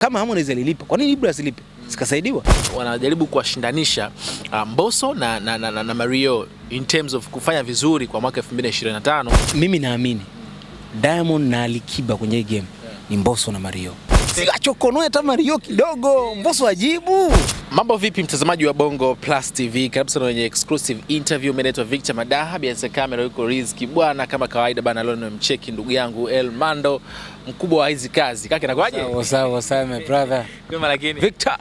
Kama Harmonize alilipa, kwa nini Ibra asilipe? Sikasaidiwa. Wanajaribu kuwashindanisha Mbosso na Mario in terms of kufanya vizuri kwa mwaka 2025. Mimi naamini Diamond na Alikiba kwenye game ni Mbosso na Mario. Siachokonoe hata Mario kidogo, Mbosso ajibu. Mambo vipi mtazamaji wa Bongo Plus TV? Karibu sana kwenye exclusive interview. Mimi naitwa Victor Madaha, behind the camera yuko Rizky bwana, kama kawaida bana. Leo nimemcheki ndugu yangu El Mando, mkubwa wa hizi kazi. Kaka inakuaje? Sawa my brother. Kama lakini Victor.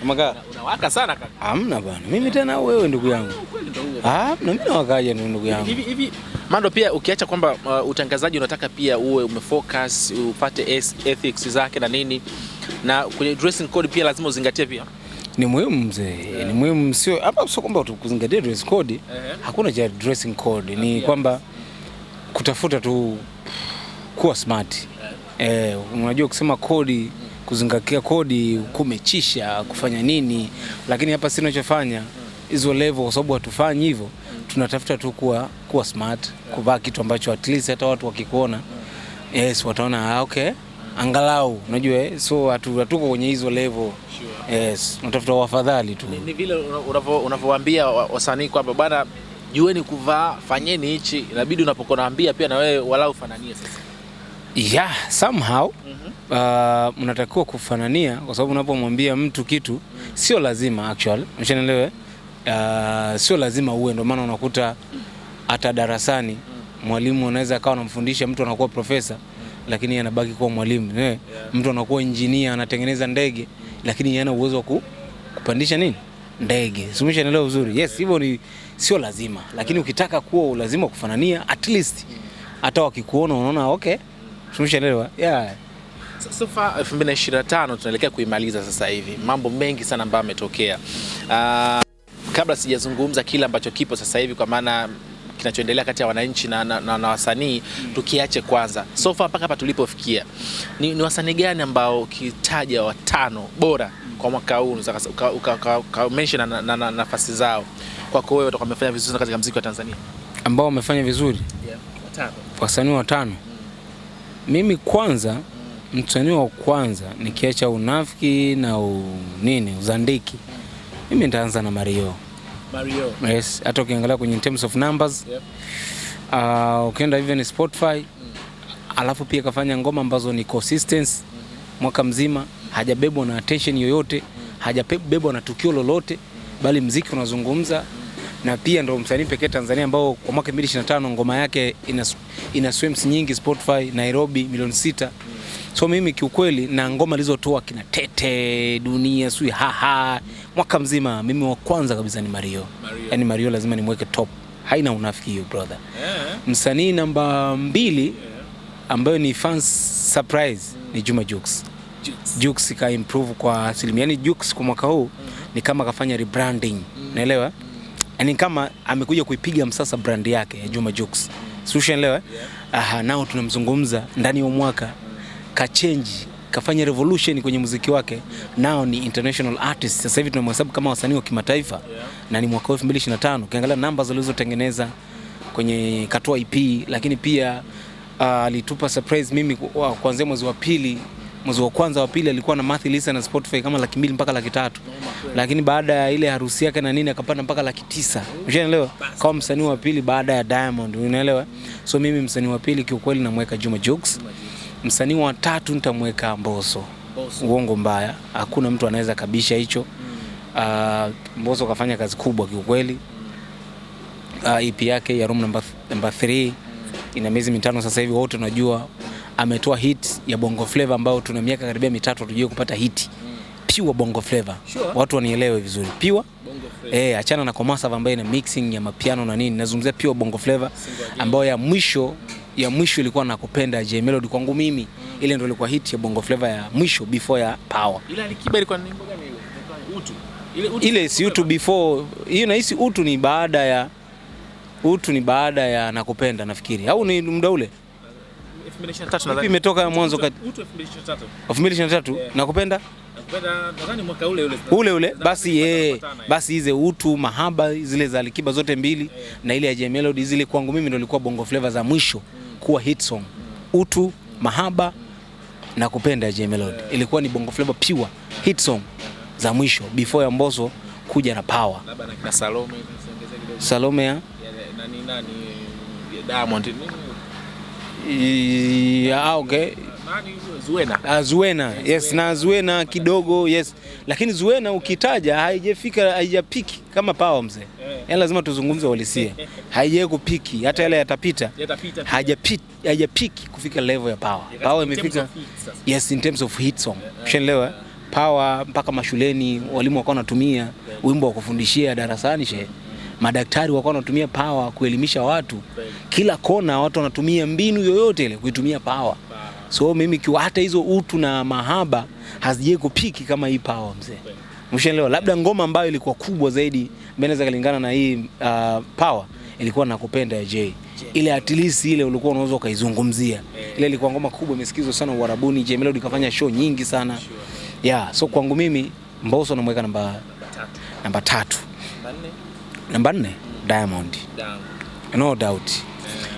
Maka unawaka sana kaka. Hamna bana. Mimi tena wewe ndugu yangu. Na mimi nawakaje ndugu yangu. Hivi Mando, pia ukiacha kwamba utangazaji unataka pia uwe umefocus, upate ethics zake na nini, na kwenye dressing code pia lazima uzingatie pia. Ni muhimu mzee, ni muhimu, sio hapa sio kwamba tukuzingatia dress code. Hakuna cha dressing code, ni kwamba kutafuta tu kuwa smart. Unajua kusema kodi, kuzingatia kodi, kumechisha, kufanya nini, lakini hapa sisi tunachofanya hizo level, kwa sababu hatufanyi hivyo, tunatafuta tu kuwa smart, kuvaa kitu ambacho at least hata watu wakikuona wataona okay, angalau unajua, so hatuko kwenye hizo level. Unatafuta wafadhali tu. Ni vile unavyowaambia wasanii kwamba bwana, jueni kuvaa, fanyeni hichi, inabidi unapokuwa naambia pia na wewe walau fananie sasa. Somehow mnatakiwa kufanania, kwa sababu unapomwambia mtu kitu sio lazima actually, unanielewa? Sio lazima uwe, ndio maana unakuta hata darasani mwalimu anaweza akawa anamfundisha mtu anakuwa profesa, lakini yeye anabaki kuwa mwalimu. Mtu anakuwa engineer, anatengeneza ndege, lakini yeye ana uwezo wa kupandisha nini? Ndege. Umeshaelewa uzuri? Yes, hivyo ni sio lazima, lakini ukitaka kuwa lazima kufanania, at least hata wakikuona unaona okay. Umeshaelewa? So far 2025 tunaelekea kuimaliza sasa hivi. Mambo mengi sana ambayo yametokea. Kabla sijazungumza kile ambacho kipo sasa hivi, kwa maana kinachoendelea kati ya wananchi na wasanii, tukiache kwanza. So far mpaka hapa tulipofikia, ni wasanii gani ambao ukitaja watano bora kwa mwaka huu uka mention na nafasi zao kwako wewe utakuwa umefanya vizuri katika muziki wa Tanzania? Ambao wamefanya vizuri? Watano. Wasanii watano. Mimi kwanza, msanii wa kwanza nikiacha unafiki na uzandiki, mimi nitaanza na Mario. Yes, hata ukiangalia kwenye terms of numbers, ukienda even Spotify, alafu pia kafanya ngoma ambazo ni consistency mwaka mzima, hajabebwa na attention yoyote, hajabebwa na tukio lolote, bali muziki unazungumza. Na pia ndio msanii pekee Tanzania ambao kwa mwaka 2025 ngoma yake ina streams nyingi Spotify, Nairobi milioni 6. So mimi kiukweli, na ngoma alizotoa kina Tete, Dunia, sui mwaka mzima, mimi wa kwanza kabisa ni Mario. Yaani Mario lazima nimweke top. Haina unafiki hiyo brother. Msanii namba 2 ambayo ni fans surprise ni Juma Jux. Jux ka improve kwa asilimia. Yaani Jux kwa mwaka huu ni kama kafanya rebranding. Unaelewa? Yaani kama amekuja kuipiga msasa brand yake ya Juma Jux. Unaelewa? Nao tunamzungumza ndani ya mwaka ka change, kafanya revolution kwenye muziki wake. Nao ni international artist. Sasa hivi tunamhesabu kama wasanii wa kimataifa. Na ni mwaka 2025. Ukiangalia numbers zilizotengeneza kwenye katoa EP, lakini pia alitupa surprise mimi kuanzia mwezi wa pili. Mwezi wa kwanza wa pili alikuwa na monthly listen na Spotify kama 200,000 mpaka 300,000. Lakini baada ya ile harusi yake na nini akapanda mpaka 900,000. Unaelewa? Kama msanii wa pili baada ya Diamond, unaelewa? So mimi msanii wa pili kiukweli namweka Juma Jux. Msanii wa tatu nitamweka Mbosso. Uongo mbaya, hakuna mtu anaweza kabisha hicho. Mbosso kafanya kazi kubwa kiukweli. EP yake ya Room number 3 ina miezi 5 sasa hivi, wote tunajua. Ametoa hit ya Bongo Flava ambao tuna miaka karibia 3 tujue kupata hit pure Bongo Flava. Watu wanielewe vizuri. Pure Bongo Flava. Achana na Komasa ambayo ina mixing ya mapiano na nini. Nazungumzia pure Bongo Flava ambayo ya mwisho ilikuwa Nakupenda J Melody. Kwangu mimi ile ndio ilikuwa hit ya Bongo Flava ya mwisho before ya Power. Ile Alikiba ilikuwa ni nyimbo gani ile? Utu. Ile si Utu before. Hiyo na hisi Utu ni baada ya Nakupenda nafikiri. Au ni muda ule? 2023 nadhani. Imetoka mwanzo kati. Utu 2023. 2023. Nakupenda nadhani mwaka ule. Basi hizo Utu, Mahaba, zile za Alikiba zote mbili na ile ya J Melody, zile kwangu mimi ndio ilikuwa Bongo Flava za mwisho kuwa hit song. Utu, Mahaba, Nakupenda J Melody. Ilikuwa ni Bongo Flava pure hit song za mwisho before ya Mbosso kuja na Power. Labda na kina Salome tusiongezee kidogo. Salome ya nani Diamond okay. Zuena. Zuena. Yes, na Zuena kidogo, yes. Lakini Zuena ukitaja haijapiki kama Power mzee. Yaani lazima tuzungumze uhalisia. Haijaye kupiki, hata yale yatapita. Haijapiki kufika level ya Power. Power imefika. Yes, in terms of hit song. Ushaelewa? Power mpaka mashuleni walimu wako wanatumia wimbo wa kufundishia darasani madaktari wako wanatumia Power kuelimisha watu. Kila kona watu wanatumia mbinu yoyote ile kuitumia Power. So mimi kiwa hata hizo utu na mahaba hazije kupiki kama hii Power mzee. Mshaelewa? Labda ngoma ambayo ilikuwa kubwa zaidi inaweza kulingana na hii Power ilikuwa Nakupenda ya Jay. Ile at least ile ulikuwa unaweza kaizungumzia. Ile ilikuwa ngoma kubwa imesikizwa sana Uarabuni. J Melody kafanya show nyingi sana. Yeah, so kwangu mimi Mbosso namweka namba 3. Namba 4 Diamond. No doubt.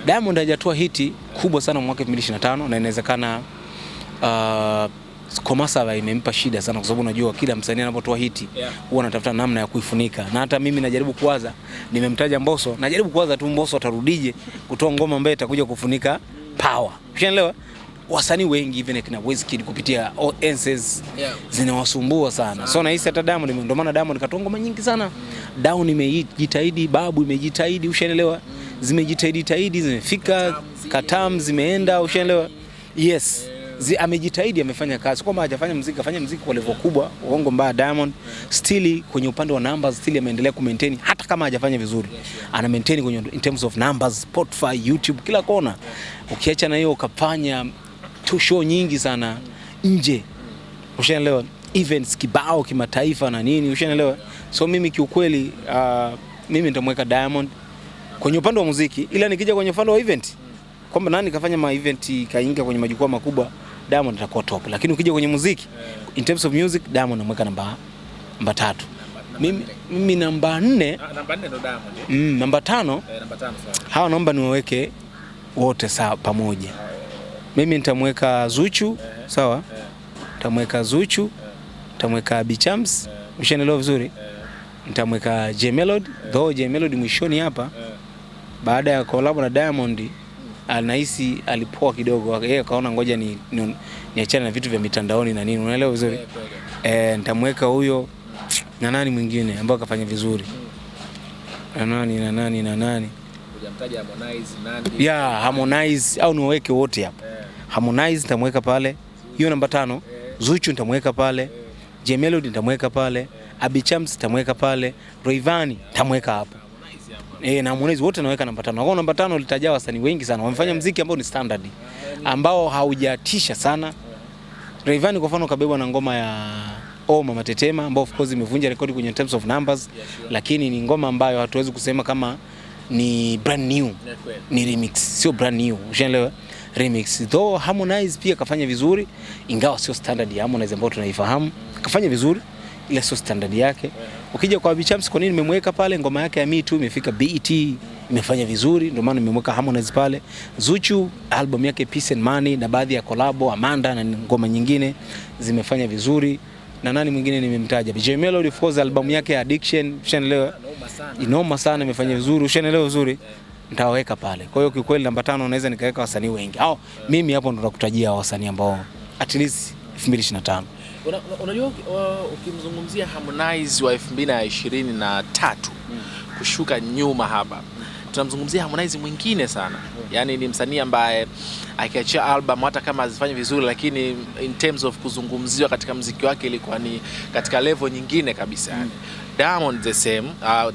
Diamond hajatoa hiti kubwa sana mwaka 2025 na inawezekana Komasa imempa shida sana kwa sababu unajua kila msanii anapotoa hiti huwa anatafuta namna ya kuifunika. Na hata mimi najaribu kuwaza, nimemtaja Mbosso, najaribu kuwaza tu Mbosso atarudije kutoa ngoma ambayo itakuja kufunika Power. Unaelewa? Wasanii wengi even kina Wizkid kupitia ONCs zinawasumbua sana. So nahisi hata Diamond, ndio maana Diamond katoa ngoma nyingi sana. Down imejitahidi, Babu imejitahidi, ushaelewa? Zimejitahidi zimefika, Katam zimeenda, ushaelewa? Yes. Amejitahidi, amefanya kazi. Kwamba hajafanya muziki, afanya muziki kwa level kubwa. Uongo mbaya Diamond still kwenye upande wa numbers still ameendelea kumaintain hata kama hajafanya vizuri. Ana maintain kwenye in terms of numbers, Spotify, YouTube, kila kona. Ukiacha na hiyo ukafanya tu show nyingi sana nje. Ushaelewa? Events kibao kimataifa na nini, ushaelewa? So mimi kiukweli mimi nitamweka Diamond kwenye upande wa muziki, ila nikija kwenye upande wa event kwamba nani kafanya ma event kaingia kwenye majukwaa makubwa, Diamond atakuwa top. Lakini ukija kwenye muziki in terms of music, Diamond namweka namba 3. Mimi namba 4. Namba 4 ndo Diamond. Namba 5. Namba 5 sawa. Hawa naomba niwaweke wote sawa pamoja. Mimi nitamweka Zuchu, sawa? Nitamweka Zuchu, nitamweka Bichams, mshaelewa vizuri? Nitamweka J Melody, though J Melody mwishoni hapa baada ya collab na Diamond anahisi alipoa kidogo, yeye kaona ngoja niachane na vitu vya mitandaoni na nini, unaelewa vizuri? Nitamweka huyo na nani mwingine ambao kafanya vizuri. Na nani? Hujamtaja Harmonize nani? Yeah, Harmonize au niweke wote hapa. Harmonize nitamweka pale. Hiyo namba 5. Zuchu nitamweka pale. J Melody nitamweka pale. Abichams nitamweka pale. Rayvanny nitamweka hapa. Na Harmonize wote naweka namba 5. Kwa namba 5 litaja wasanii wengi sana. Wamefanya muziki ambao ni standard, ambao haujatisha sana. Rayvanny kwa mfano kabebwa na ngoma ya Mama Tetema ambao of course imevunja rekodi kwenye terms of numbers, lakini ni ngoma ambayo hatuwezi kusema kama ni brand new. Ni remix, sio brand new. Ushaelewa? Remix. Though Harmonize pia kafanya vizuri, ingawa sio standard ya Harmonize ambayo tunaifahamu. Kafanya vizuri ila sio standard yake. Ukija kwa Bichams, kwa nini nimemweka pale? Ngoma yake ya Me Too imefika BET, imefanya vizuri, ndio maana nimemweka Harmonize pale. Zuchu album yake Peace and Money na baadhi ya collabo Amanda na ngoma nyingine zimefanya vizuri. Na nani mwingine nimemtaja? J Melody of course album yake Addiction, ushaelewa? Inoma sana, imefanya vizuri, ushaelewa vizuri? Nitaweka pale. Kwa hiyo kikweli namba 5 naweza nikaweka wasanii wengi. Mimi hapo ndo nakutajia wasanii ambao at least 2025. Unajua ukimzungumzia Harmonize wa 2023 kushuka nyuma hapa, tunamzungumzia Harmonize mwingine sana. Yaani ni msanii ambaye akiachia album hata kama azifanye vizuri, lakini in terms of kuzungumziwa katika muziki wake ilikuwa ni katika level nyingine kabisa yani. Diamond the same.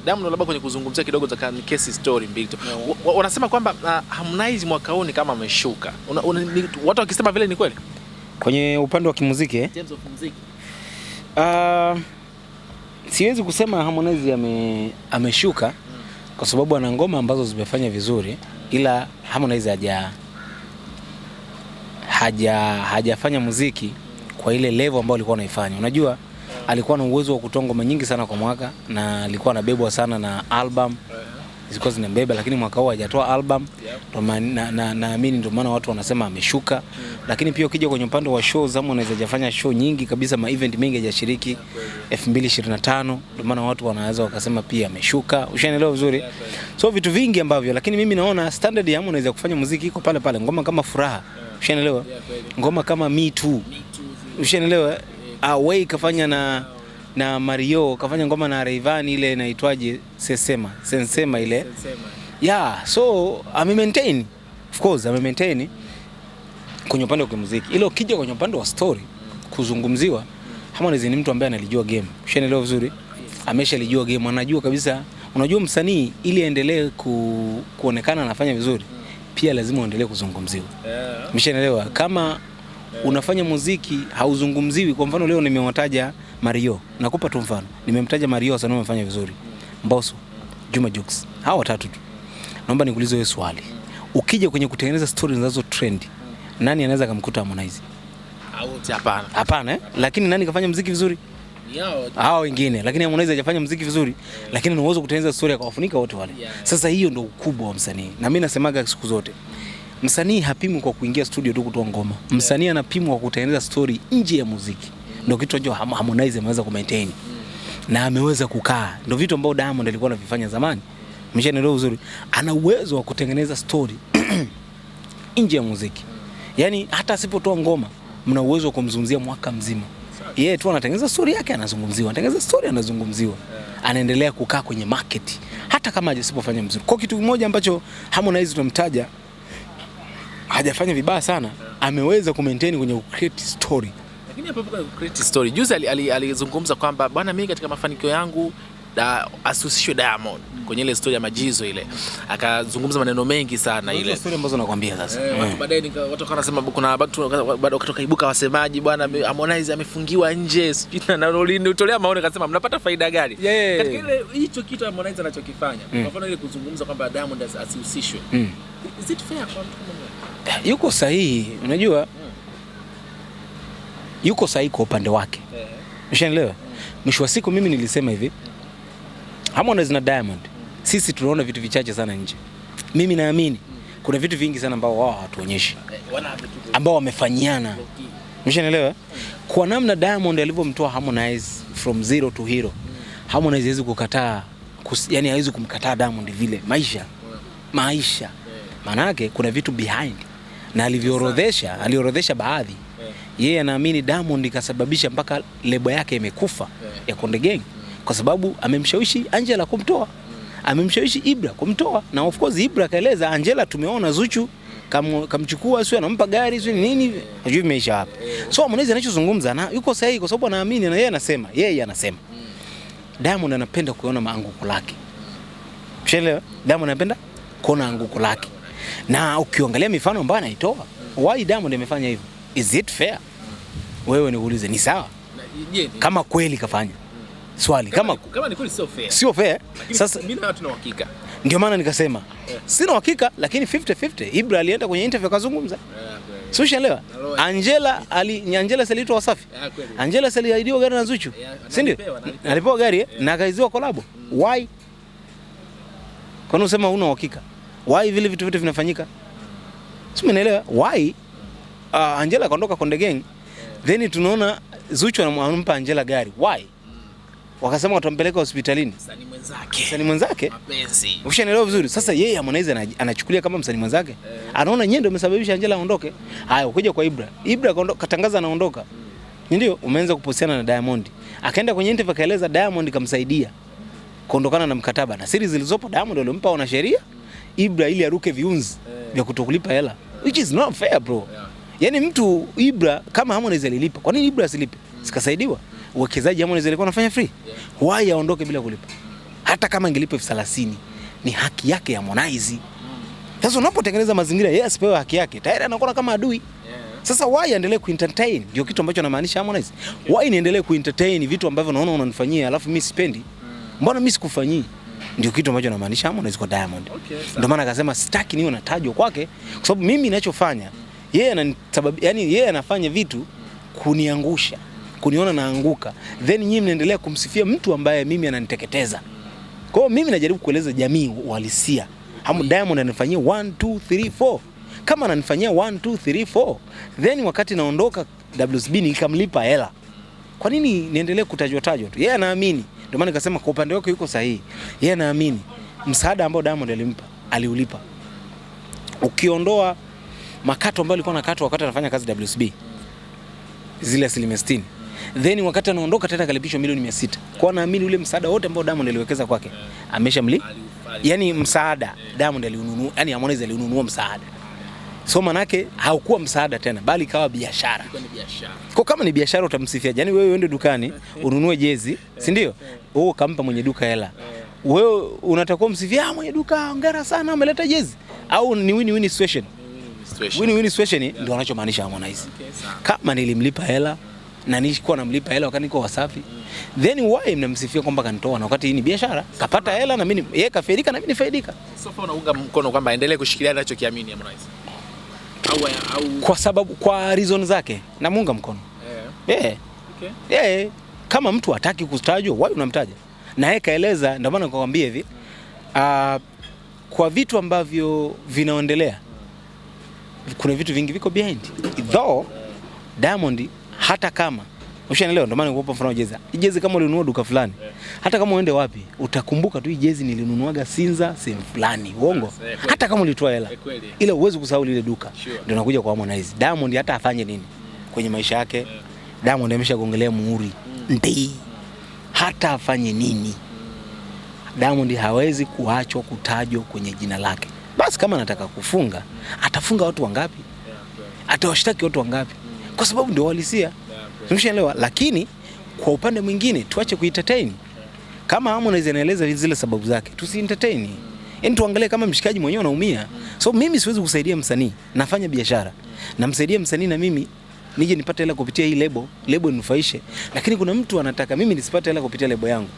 Diamond labda kwenye kuzungumzia kidogo za case story mbili tu. Wanasema kwamba Harmonize mwaka huu ni kama ameshuka. Watu wakisema vile ni kweli? Kwenye upande wa kimuziki in terms of muziki. Siwezi kusema Harmonize ameshuka kwa sababu ana ngoma ambazo zimefanya vizuri, ila Harmonize hajafanya muziki kwa ile level ambayo alikuwa anaifanya. Unajua alikuwa na uwezo wa kutoa ngoma nyingi sana kwa mwaka na alikuwa anabebwa sana na album. zilikuwa zinambeba, lakini mwaka huu hajatoa album. Naamini ndio maana watu wanasema ameshuka. Lakini pia ukija kwenye upande wa shows, Harmonize hajafanya show nyingi kabisa, ma event mengi hajashiriki 2025, ndio maana watu wanaweza wakasema pia ameshuka. Ushanielewa vizuri? So vitu vingi ambavyo, lakini mimi naona standard ya Harmonize kufanya muziki iko pale pale. Ngoma kama Furaha, ushanielewa? Ngoma kama Me Too, ushanielewa? Away kafanya na Mario, kafanya ngoma na Rayvanny ile inaitwaje, Sensema ile. Yeah, so maintain, of course maintain kwenye upande wa muziki. Ile ukija kwenye upande wa story kuzungumziwa, Harmonize ni mtu ambaye analijua game. Ushanielewa vizuri? Ameshalijua game, anajua kabisa. Unajua msanii ili aendelee kuonekana anafanya vizuri, pia lazima uendelee kuzungumziwa. Umeshaelewa? Kama unafanya muziki hauzungumziwi, kwa mfano leo nimewataja Mario, nakupa tu mfano. Nimemtaja Mario sana, amefanya vizuri. Mbosso, Juma Jux, hao watatu tu. Naomba nikuulize wewe swali. Ukija kwenye kutengeneza stories zinazo trend, nani anaweza kumkuta Harmonize? Hapana. Hapana Lakini nani kafanya muziki vizuri? Hao wengine. Lakini Harmonize hajafanya muziki vizuri, lakini ana uwezo kutengeneza story akawafunika wote wale. Sasa hiyo ndio ukubwa wa msanii. Na mimi nasemaga siku zote, msanii hapimwi kwa kuingia studio tu kutoa ngoma. Msanii anapimwa kwa kutengeneza story nje ya muziki. Ndio kitu ambacho Harmonize ameweza kumaintain. Na ameweza kukaa. Ndio vitu ambavyo Diamond alikuwa anavifanya zamani. Mshanielewa vizuri? Ana uwezo wa kutengeneza story nje ya muziki. Yaani hata asipotoa ngoma, mna uwezo wa kumzungumzia mwaka mzima. Yeye tu anatengeneza story yake, anazungumziwa. Anatengeneza story, anazungumziwa. Anaendelea kukaa kwenye market hata kama asipofanya mzuri. Kwa kitu kimoja ambacho Harmonize tunamtaja hajafanya vibaya sana, ameweza kumaintain kwenye create story. Lakini hapo kwa create story, juzi alizungumza kwamba bwana, mimi katika mafanikio yangu asihusishwe Diamond kwenye ile story ya Majizo ile. Akazungumza maneno mengi sana ile story ambazo nakwambia sasa. Baadaye watu wanasema kuna watu bado kutoka ibuka wasemaji, bwana Harmonize amefungiwa nje, sijui na Rolini utolea maoni, akasema mnapata faida gani katika ile hicho kitu Harmonize anachokifanya? Kwa mfano ile kuzungumza kwamba Diamond asihusishwe. Is it fair kwa mtu kama yuko sahihi? Unajua yuko sahihi kwa upande wake. Umeshaelewa? Mwisho wa siku mimi nilisema hivi, Harmonize na Diamond, sisi tunaona vitu vichache sana nje. Mimi naamini kuna vitu vingi sana ambao wao hawatuonyeshi, ambao wamefanyiana. Umeshaelewa? Kwa namna Diamond alivyomtoa Harmonize from zero to hero, Harmonize hawezi kukataa, yani hawezi kumkataa Diamond vile maisha. Maana yake kuna vitu behind, na aliorodhesha baadhi. Yeye anaamini Diamond kasababisha mpaka lebo yake imekufa ya Konde Gang, kwa sababu amemshawishi Angela kumtoa, amemshawishi Ibra kumtoa. Na of course Ibra kaeleza Angela, tumeona Zuchu kamchukua, sio anampa gari, sio nini, hajui imeisha hapa. So Harmonize anachozungumza na yuko sahihi, kwa sababu anaamini, na yeye anasema Diamond anapenda kuona maanguko lake. Umeelewa? Diamond anapenda kuona anguko lake. Na ukiangalia mifano ambayo anaitoa, why Diamond amefanya hivyo? Is it fair? Wewe niulize, ni sawa? Kama kweli kafanya. Swali, kama ni kweli sio fair. Sasa mimi na tuna uhakika. Ndio maana nikasema sina uhakika, lakini 50-50. Ibra alienda kwenye interview akazungumza. Sio, unaelewa? Angela salitoa Wasafi. Angela saliaidiwa gari na Zuchu. Si ndio? Alipewa gari na akaiziwa collab. Why? Kwa nini unasema huna uhakika? Why vile vitu vyote vinafanyika? Sio, umeelewa? Why Angela kaondoka Konde Gang, then tunaona Zuchu anampa Angela gari. Why? Wakasema watampeleka hospitalini. Msanii mwenzake. Mapenzi. Ushaelewa vizuri. Sasa yeye Harmonize anachukulia kama msanii mwenzake. Anaona yeye ndio amesababisha Angela aondoke. Haya, ukija kwa Ibra katangaza anaondoka. Ndio umeanza kuposiana na Diamond. Akaenda kwenye interview akaeleza Diamond kamsaidia kuondokana na mkataba na siri zilizopo. Diamond alimpa wana sheria Ibra ili aruke viunzi vya kutokulipa hela, which is not fair bro. Yaani mtu Ibra kama Harmonize alilipa, kwa nini Ibra asilipe? Sikasaidiwa. Uwekezaji Harmonize alikuwa anafanya free. Why aondoke bila kulipa? Hata kama angelipa 30,000 ni haki yake ya Harmonize. Sasa unapotengeneza mazingira yeye asipewe haki yake, tayari anakuwa kama adui. Sasa why aendelee kuentertain? Ndio kitu ambacho anamaanisha Harmonize. Why niendelee kuentertain vitu ambavyo naona unanifanyia alafu mimi sipendi? Mbona mimi sikufanyii? Ndio kitu ambacho anamaanisha Harmonize kwa Diamond. Ndio maana akasema sitaki niwe natajwa kwake, kwa sababu mimi ninachofanya yeye yeye anafanya vitu kuniangusha, kuniona naanguka, then nyinyi mnaendelea kumsifia mtu ambaye mimi ananiteketeza. Kwa hiyo mimi najaribu kueleza jamii uhalisia. Diamond ananifanyia 1 2 3 4. Kama ananifanyia 1 2 3 4, then wakati naondoka WCB nikamlipa hela, kwa nini niendelee kutajwa tu? Yeye anaamini, ndio maana nikasema kwa upande wake yuko sahihi. Yeye anaamini msaada ambao Diamond alimpa, aliulipa. Ukiondoa makato ambayo alikuwa anakatwa wakati anafanya kazi WCB, zile 60%, then wakati anaondoka tena kalipishwa milioni 600. Kwa naamini ule msaada wote ambao Diamond aliwekeza kwake ameshamlipa. Yani msaada Diamond aliununua, yani Harmonize aliununua msaada. So manake haukuwa msaada tena, bali ikawa biashara. Kwa kama ni biashara utamsifia. Yani wewe uende dukani ununue jezi, si ndio? Wewe kampa mwenye duka hela. Wewe unatakiwa msifia mwenye duka, hongera sana ameleta jezi. Au ni win-win situation. Win-win situation ndio anachomaanisha Harmonize. Kama nilimlipa hela na nilikuwa namlipa hela wakati niko Wasafi, then why mnamsifia kwamba kanitoa na wakati hii ni biashara? Kapata hela na mimi, yeye kafaidika na mimi nifaidika. So far unaunga mkono kwamba aendelee kushikilia anachokiamini Harmonize? Au kwa sababu kwa reason zake namuunga mkono. Okay. Kama mtu hataki kutajwa, why unamtaja? Na yeye kaeleza, ndio maana nakwambia hivi. Kwa vitu ambavyo vinaendelea, kuna vitu vingi viko behind. Though Diamond hata kama ushaelewa, ndio maana nikupa mfano jezi kama ulinunua duka fulani, hata kama uende wapi utakumbuka tu hii jezi nilinunuaga Sinza sehemu fulani. Uongo? Hata kama ulitoa hela, ila uweze kusahau lile duka. Ndio nakuja kwa Harmonize. Diamond hata afanye nini kwenye maisha yake, Diamond ameshagongelea muhuri. Ndi hata afanye nini, Diamond hawezi kuachwa kutajwa kwenye jina lake. Basi kama anataka kufunga, atafunga watu wangapi? Atawashtaki watu wangapi? Kwa sababu ndio walisia. Umeshaelewa? Lakini kwa upande mwingine tuache kuentertain. Kama Harmonize anaeleza zile sababu zake, tusi-entertain. Yaani tuangalie kama mshikaji mwenyewe anaumia. So mimi siwezi kusaidia msanii, nafanya biashara. Namsaidia msanii na mimi nije nipate hela kupitia hii lebo inufaishe. Lakini kuna mtu anataka mimi nisipate hela kupitia lebo yangu.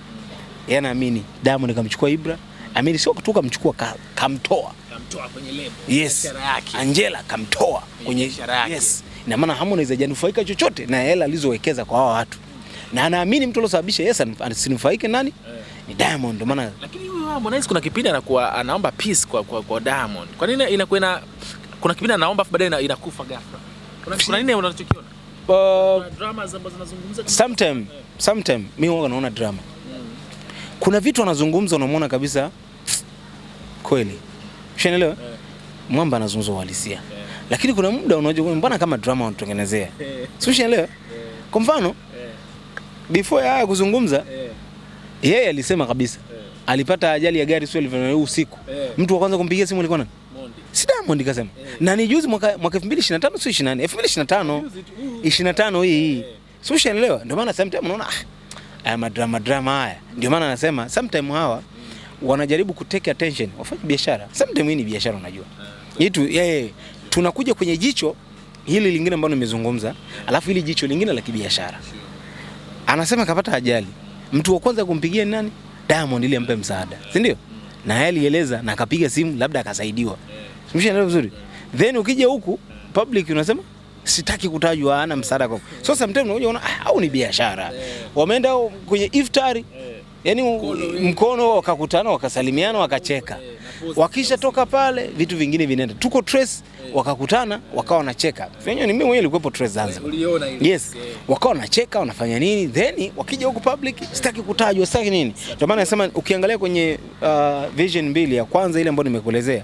Yeye anaamini Diamond kamchukua Ibra, amini sio kutoka mchukua kamtoa kwenye lebo. Yes. Yake. Angela kamtoa kwenye biashara yake. Yes. Ina maana Harmonize hajanufaika chochote na hela alizowekeza kwa hao watu. Na anaamini mtu aliyosababisha Yes asinufaike nani? Ni Diamond. Ndio maana. Lakini huyu Harmonize kuna kipindi anakuwa anaomba peace kwa Diamond. Kwa nini inakuwa kuna kipindi anaomba baadaye inakufa ghafla? Kuna nini unachokiona? Drama ambazo zinazungumza sometime mimi huwa naona drama. Kuna vitu anazungumza unamwona kabisa kweli. Ushaelewa? Mwamba anazungumza uhalisia. Lakini kuna muda unajua mbona kama drama wanatengenezea. Sio ushaelewa? Kwa mfano before ya kuzungumza yeye alisema kabisa alipata ajali ya gari sio ilivyo usiku. Mtu wa kwanza kumpigia simu alikuwa nani? Si Diamond kasema. Na ni juzi mwaka 2025 sio 24, 2025 hii. Sio ushaelewa? Ndio maana sometimes unaona drama haya. Ndio maana anasema sometimes hawa wanajaribu kutake attention, wafanye biashara. Sometimes hii ni biashara unajua. Yetu tunakuja kwenye jicho hili lingine ambalo nimezungumza, alafu hili jicho lingine la kibiashara. Anasema kapata ajali. Mtu wa kwanza kumpigia ni nani? Diamond ili ampe msaada. Si ndio? Na yeye alieleza na akapiga simu labda akasaidiwa. Simshaelewa vizuri. Then ukija huku public unasema sitaki kutajwa ana msaada kwa. So sometimes unaona au ni biashara. Wameenda kwenye iftari, yani mkono wakakutana wakasalimiana wakacheka. Wakisha toka pale vitu vingine vinaenda. Tuko Trace wakakutana wakawa wanacheka. Fenyo ni mimi mwenyewe nilikuwepo Trace Zanzibar. Yes. Wakawa wanacheka wanafanya nini? Then wakija huko public sitaki kutajwa, sitaki nini. Ndio maana nasema ukiangalia kwenye vision mbili ya kwanza ile ambayo nimekuelezea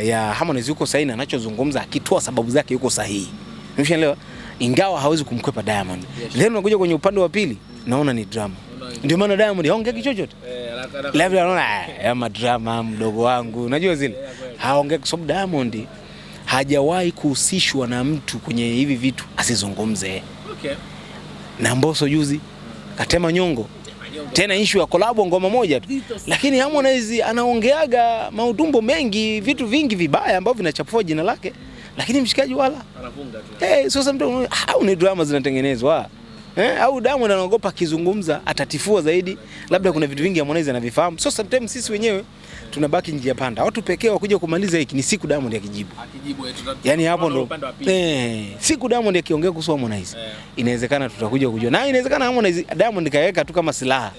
ya Harmonize yuko sahihi anachozungumza akitoa sababu zake yuko sahihi. Umeshaelewa? Ingawa hawezi kumkwepa Diamond. Then unakuja kwenye upande wa pili naona ni drama. Ndio maana Diamond haongei chochote. Labda anaona drama mdogo wangu. Unajua zile. Haongei kwa sababu Diamond hajawahi kuhusishwa na mtu kwenye hivi vitu asizungumze. Okay. Na Mbosso juzi katema nyongo. Tena issue ya collab ngoma moja tu. Lakini Harmonize anaongeaga mautumbo mengi, vitu vingi vibaya ambavyo vinachafua jina lake. Lakini mshikaji wala anafunga tu. Sio sometimes au ni drama zinatengenezwa. Au Diamond anaogopa kizungumza atatifua zaidi, labda kuna vitu vingi Harmonize anavifahamu. So sometimes sisi wenyewe tunabaki njia panda. Watu pekee wakuja kumaliza hiki ni siku Diamond akijibu. Yani hapo ndo siku Diamond akiongea kuhusu Harmonize. Inawezekana tutakuja kujua. Na inawezekana Harmonize Diamond kaweka tu kama silaha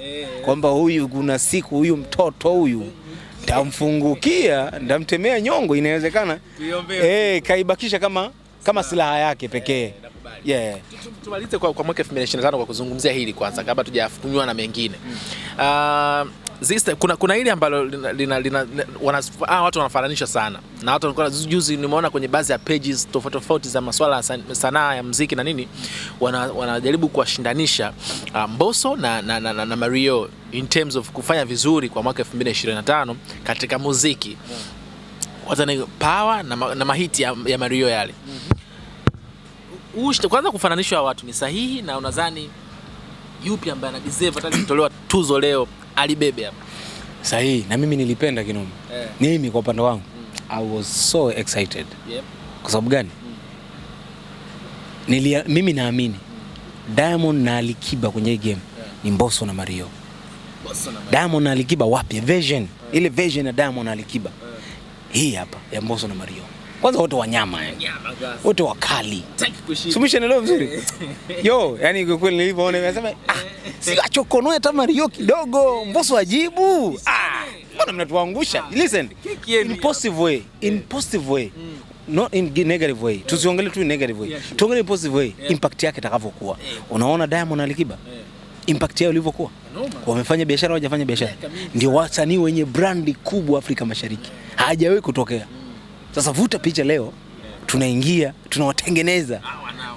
kwamba huyu kuna siku huyu mtoto huyu tamfungukia, ndamtemea nyongo, inawezekana. Kaibakisha kama silaha yake pekee. Tumalize kwa mwaka 2025 kwa kuzungumzia hili kwanza kabla tujafunywa na mengine. Kuna hili ambalo watu wanafananisha sana. Na watu walikuwa juzi nimeona kwenye baadhi ya pages tofauti za masuala ya sanaa ya muziki na nini, wanajaribu kuwashindanisha Mbosso na Mario in terms of kufanya vizuri kwa mwaka 2025 katika muziki. Watani power na mahiti ya Mario yale. Kwanza kufananishwa watu ni sahihi, na unadhani yupi ambaye ana deserve hata kutolewa tuzo leo alibebe hapa? Sahihi, na mimi nilipenda kinoma. Mimi kwa upande wangu I was so excited. Kwa sababu gani? Mimi naamini Diamond na Alikiba kwenye game ni Mbosso na Mario. Diamond na Alikiba wapi? Version. Ile version ya Diamond na Alikiba. Hii hapa ya Mbosso na Mario. Kwanza wote wanyama wote wakali. Sumisha nilo vizuri. Yani kwa kweli nilivyoona nimesema si achokonoe hata Mario kidogo, Mbosso ajibu. Mbona mnatuangusha? Listen, in positive way. Not in negative way. Tusiongelee tu in negative way. Tuongelee positive way. Impact yake itakavyokuwa. Unaona Diamond na Alikiba impact yao ilivyokuwa. Wamefanya biashara, hawajafanya biashara. Ndio wasanii wenye brandi kubwa Afrika Mashariki. Hajawahi kutokea. Sasa vuta picha leo, tunaingia, tunawatengeneza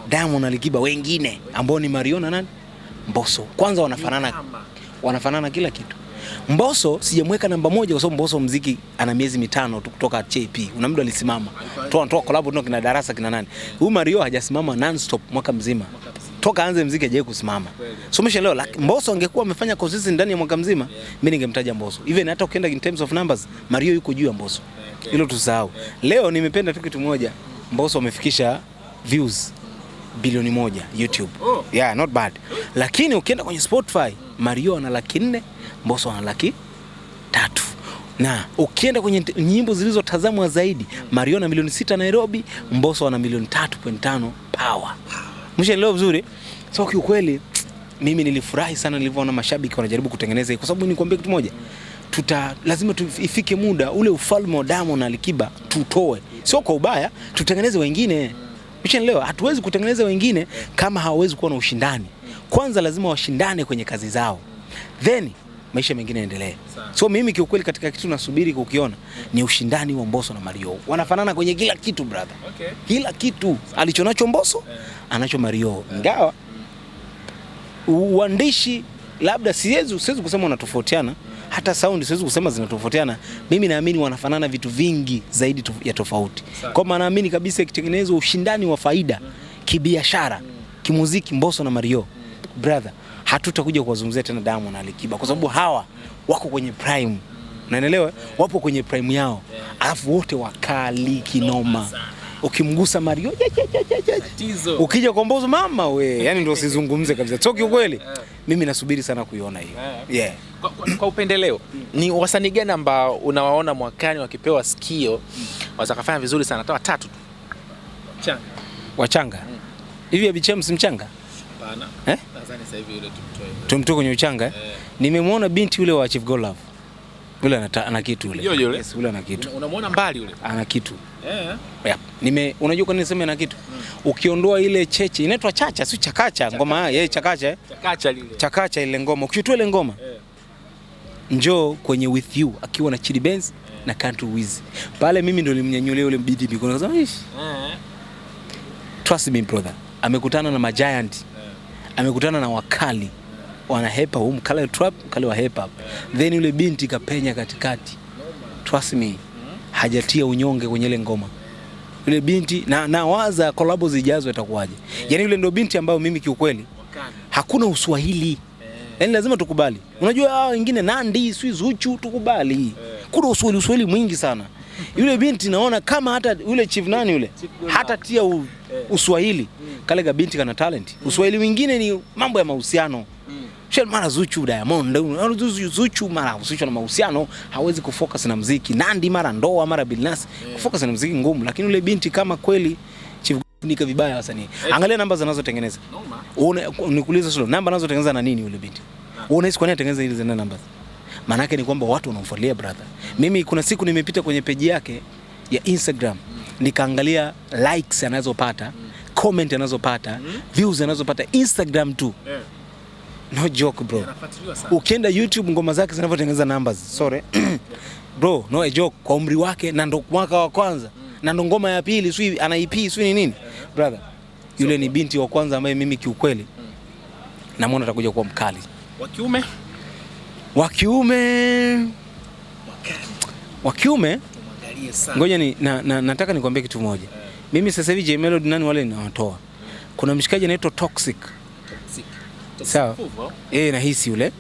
Diamond na Alikiba wengine ambao ni Mario na nani? Mbosso. Kwanza wanafanana kila kitu. Mbosso sijamweka namba moja kwa sababu Mbosso muziki ana miezi 5 tu kutoka JP. Una mtu alisimama. Toa collab ndio kina Darasa kina nani. Huyu Mario hajasimama non-stop mwaka mzima. Toka anze muziki hajawahi kusimama. So leo Mbosso angekuwa amefanya consistent ndani ya mwaka mzima, mimi ningemtaja Mbosso. Even hata ukienda in terms of numbers, Mario yuko juu ya Mbosso. Hilo tusahau. Leo nimependa tu kitu moja, Mbosso amefikisha views bilioni 1 YouTube. Yeah, not bad. Lakini ukienda kwenye Spotify, Mario ana 400,000, Mbosso ana 300,000. Na ukienda kwenye nyimbo zilizotazamwa zaidi, Mario ana milioni 6 Nairobi, Mbosso ana milioni 3.5 Power. Mshaelewa vizuri? So kiukweli mimi nilifurahi sana nilivyoona mashabiki wanajaribu kutengeneza, kwa sababu nikwambia kitu moja, lazima ifike muda ule ufalme wa Diamond na Alikiba tutoe. Sio kwa ubaya, tutengeneze wengine. Leo hatuwezi kutengeneza wengine kama hawawezi kuwa na ushindani. Kwanza lazima washindane kwenye kazi zao, then maisha mengine yaendelee. So mimi kiukweli katika kitu nasubiri kukiona ni ushindani wa Mbosso na Mario. Wanafanana kwenye kila kitu brother. Kila kitu alichonacho Mbosso anacho Mario. Ingawa uandishi labda siwezi kusema wanatofautiana, hata sound siwezi kusema zinatofautiana. Mimi naamini wanafanana vitu vingi zaidi ya tofauti. Kwa maana naamini kabisa ikitengenezwa ushindani wa faida kibiashara, kimuziki, Mbosso na Mario, brother, hatutakuja kuwazungumzia tena Diamond na Alikiba kwa sababu hawa wako kwenye prime. Unaelewa? Wapo kwenye prime yao. Alafu wote wakali kinoma. Ukimgusa Mario, ukija kwa Mbosso mama we, yani ndio usizungumze kabisa. Toki ukweli. Mimi nasubiri sana kuiona hii. Kwa upendeleo, ni wasanii gani ambao unawaona mwakani wakipewa sikio watakafanya vizuri sana? Hata 3 tu. Wachanga. Hivi Abicham si mchanga? Hapana. Nadhani sasa hivi yule tumtoe kwenye uchanga. Nimemwona binti yule wa Chief Godlove. Yule ana kitu yule. Yes, yule ana kitu. Unamwona mbali yule? Ana kitu. Unajua kwa nini niseme ana kitu? Ukiondoa ile cheche, inaitwa chacha, si chakacha, ngoma yeye chakacha. Chakacha ile ngoma. Ukitoa ile ngoma. Njoo kwenye With You akiwa na Chidi Benz na Country Wiz. Pale mimi ndo nilimnyanyulia yule mbidi mikono kasema trust me brother. Amekutana na magiant. Amekutana na wakali. Wana hip hop, mkale trap, mkale wa hip hop. Then yule binti kapenya katikati. Trust me. Hajatia unyonge kwenye ile ngoma. Yule binti na waza collab zijazo itakuwaje. Yaani yule ndo binti ambayo mimi kiukweli hakuna uswahili. Yaani lazima tukubali. Unajua hao wengine Nandi, Zuchu tukubali. Kuna uswahili mwingi sana. Yule binti naona kama hata yule chief nani yule hata tia Uswahili. Kale ga binti kana talent. Uswahili mwingine ni mambo ya mahusiano. Shel mara Zuchu Diamond, Zuchu mara Zuchu na mahusiano, hawezi kufocus na muziki. Nandi mara ndoa mara Billnass, kufocus na muziki ngumu, lakini yule binti kama kweli chief nika vibaya wasanii. Angalia namba zinazotengeneza. Nikuuliza solo, namba zinazotengeneza na nini yule binti? Unahisi kwa nini atengeneza hizo namba? Maana yake ni kwamba watu wanamfuatilia brother. Mimi kuna siku nimepita kwenye page yake ya Instagram, nikaangalia likes anazopata, comment anazopata, views anazopata Instagram tu. No joke bro. Ukienda YouTube ngoma zake zinavyotengeneza numbers. Sorry. Bro, no a joke. Kwa umri wake na ndo mwaka wa kwanza. Na ndo ngoma ya pili, sio ana EP, sio nini? Brother. Yule ni binti wa kwanza ambaye mimi kiukweli namuona atakuja kuwa mkali. Wa kiume. Muangalie sana. Ngoja ni nataka nikwambie kitu moja. Mimi sasa hivi J Melody nani wale ninawatoa. Kuna mshikaji anaitwa Toxic. Sawa. Nahisi yule.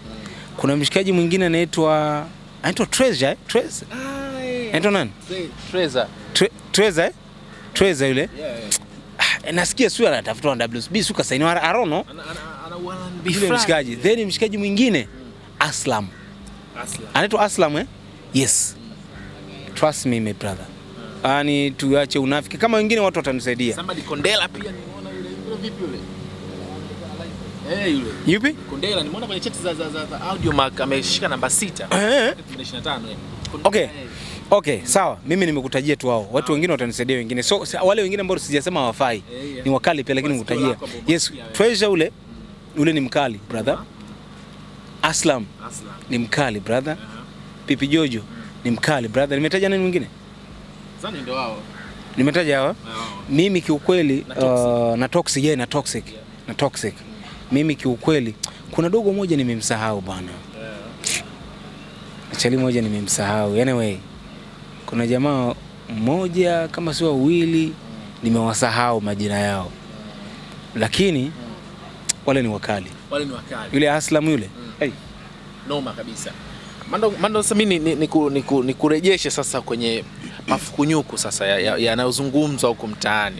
Kuna mshikaji mwingine anaitwa Treasure, Treasure. Anaitwa nani? Treasure yule. Nasikia sio anatafuta na WSB suka saini I don't know. Yule mshikaji. Then mshikaji mwingine Aslam. Anaitwa Aslam Yes. Trust me my brother. Ani tuache unafiki kama wengine watu watanisaidia. Somebody Kondela pia nimeona yule vipi yule? Yule. Yupi? Kondela nimeona kwenye chat za Audio Mark ameshika namba 6. 2025 Okay, sawa. Mimi nimekutajia tu wao. Watu wengine watanisaidia wengine. So wale wengine ambao sijasema hawafai. Ni wakali pia lakini nikutajia. Yes, Treasure ule ni mkali, brother. Aslam ni mkali, brother. Pipi Jojo ni mkali, brother. Nimetaja nani mwingine? Zani ndio wao. Nimetaja hao. Mimi kiukweli na Toxic. Mimi kiukweli kuna dogo moja nimemsahau bwana. Chali moja nimemsahau. Anyway, kuna jamaa mmoja kama sio wawili nimewasahau majina yao. Lakini wale ni wakali. Yule Aslam yule. Noma kabisa. Mando sasa mimi nikurejeshe sasa kwenye mafukunyuku sasa yanayozungumzwa huko mtaani.